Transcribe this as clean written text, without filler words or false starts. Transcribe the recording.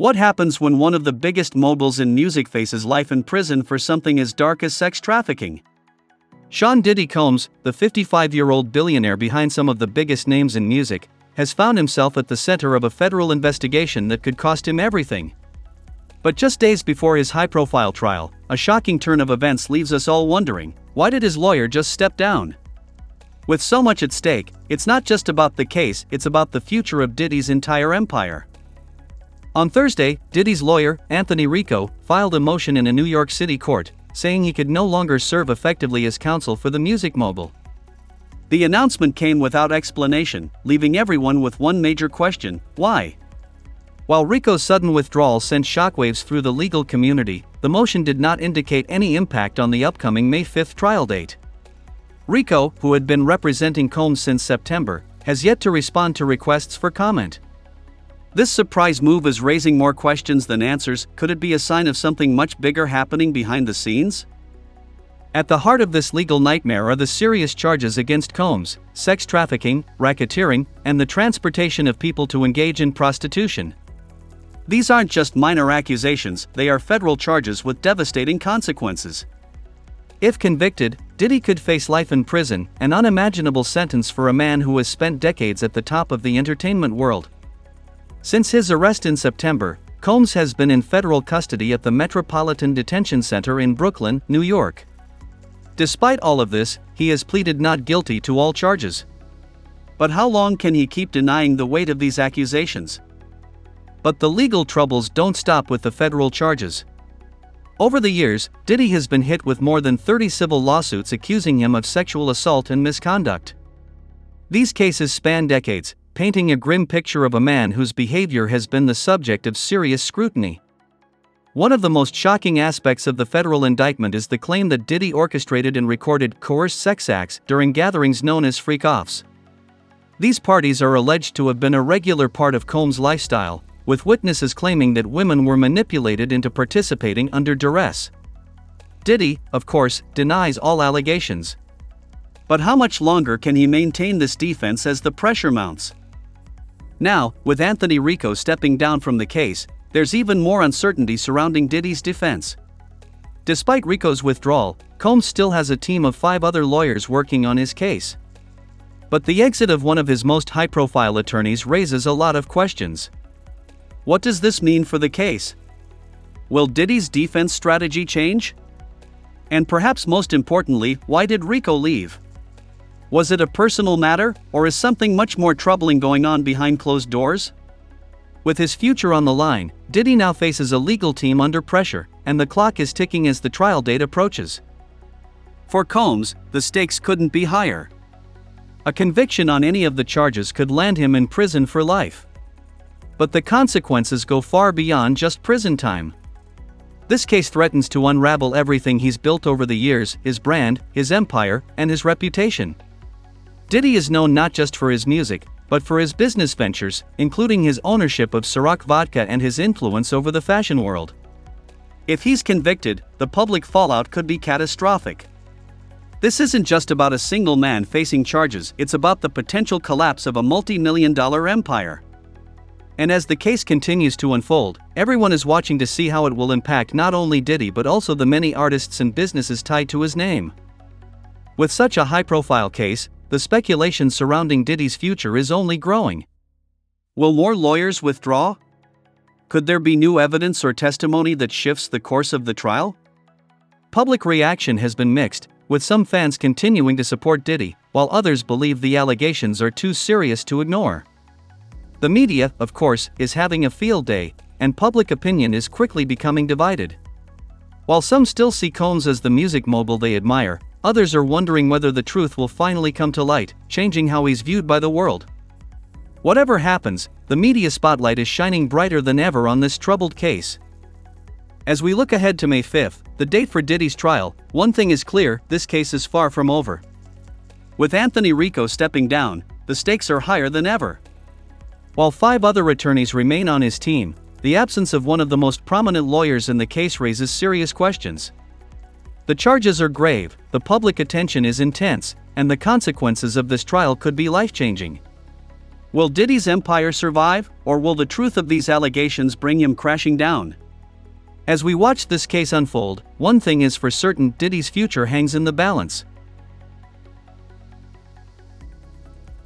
What happens when one of the biggest moguls in music faces life in prison for something as dark as sex trafficking? Sean Diddy Combs, the 55-year-old billionaire behind some of the biggest names in music, has found himself at the center of a federal investigation that could cost him everything. But just days before his high-profile trial, a shocking turn of events leaves us all wondering, why did his lawyer just step down? With so much at stake, it's not just about the case, it's about the future of Diddy's entire empire. On Thursday, Diddy's lawyer, Anthony Rico, filed a motion in a New York City court, saying he could no longer serve effectively as counsel for the music mogul. The announcement came without explanation, leaving everyone with one major question: why? While Rico's sudden withdrawal sent shockwaves through the legal community, the motion did not indicate any impact on the upcoming May 5 trial date. Rico, who had been representing Combs since September, has yet to respond to requests for comment. This surprise move is raising more questions than answers. Could it be a sign of something much bigger happening behind the scenes? At the heart of this legal nightmare are the serious charges against Combs: sex trafficking, racketeering, and the transportation of people to engage in prostitution. These aren't just minor accusations, they are federal charges with devastating consequences. If convicted, Diddy could face life in prison, an unimaginable sentence for a man who has spent decades at the top of the entertainment world. Since his arrest in September, Combs has been in federal custody at the Metropolitan Detention Center in Brooklyn, New York. Despite all of this, he has pleaded not guilty to all charges. But how long can he keep denying the weight of these accusations? But the legal troubles don't stop with the federal charges. Over the years, Diddy has been hit with more than 30 civil lawsuits accusing him of sexual assault and misconduct. These cases span decades, painting a grim picture of a man whose behavior has been the subject of serious scrutiny. One of the most shocking aspects of the federal indictment is the claim that Diddy orchestrated and recorded coerced sex acts during gatherings known as freak-offs. These parties are alleged to have been a regular part of Combs' lifestyle, with witnesses claiming that women were manipulated into participating under duress. Diddy, of course, denies all allegations. But how much longer can he maintain this defense as the pressure mounts? Now, with Anthony Rico stepping down from the case, there's even more uncertainty surrounding Diddy's defense. Despite Rico's withdrawal, Combs still has a team of 5 other lawyers working on his case. But the exit of one of his most high-profile attorneys raises a lot of questions. What does this mean for the case? Will Diddy's defense strategy change? And perhaps most importantly, why did Rico leave? Was it a personal matter, or is something much more troubling going on behind closed doors? With his future on the line, Diddy now faces a legal team under pressure, and the clock is ticking as the trial date approaches. For Combs, the stakes couldn't be higher. A conviction on any of the charges could land him in prison for life. But the consequences go far beyond just prison time. This case threatens to unravel everything he's built over the years: his brand, his empire, and his reputation. Diddy is known not just for his music, but for his business ventures, including his ownership of Ciroc Vodka and his influence over the fashion world. If he's convicted, the public fallout could be catastrophic. This isn't just about a single man facing charges, it's about the potential collapse of a multi-million-dollar empire. And as the case continues to unfold, everyone is watching to see how it will impact not only Diddy but also the many artists and businesses tied to his name. With such a high-profile case, the speculation surrounding Diddy's future is only growing. Will more lawyers withdraw? Could there be new evidence or testimony that shifts the course of the trial? Public reaction has been mixed, with some fans continuing to support Diddy, while others believe the allegations are too serious to ignore. The media, of course, is having a field day, and public opinion is quickly becoming divided. While some still see Combs as the music mogul they admire, others are wondering whether the truth will finally come to light, changing how he's viewed by the world. Whatever happens, the media spotlight is shining brighter than ever on this troubled case. As we look ahead to May 5, the date for Diddy's trial, one thing is clear: this case is far from over. With Anthony Rico stepping down, the stakes are higher than ever. While 5 other attorneys remain on his team, the absence of one of the most prominent lawyers in the case raises serious questions. The charges are grave, the public attention is intense, and the consequences of this trial could be life-changing. Will Diddy's empire survive, or will the truth of these allegations bring him crashing down? As we watch this case unfold, one thing is for certain: Diddy's future hangs in the balance.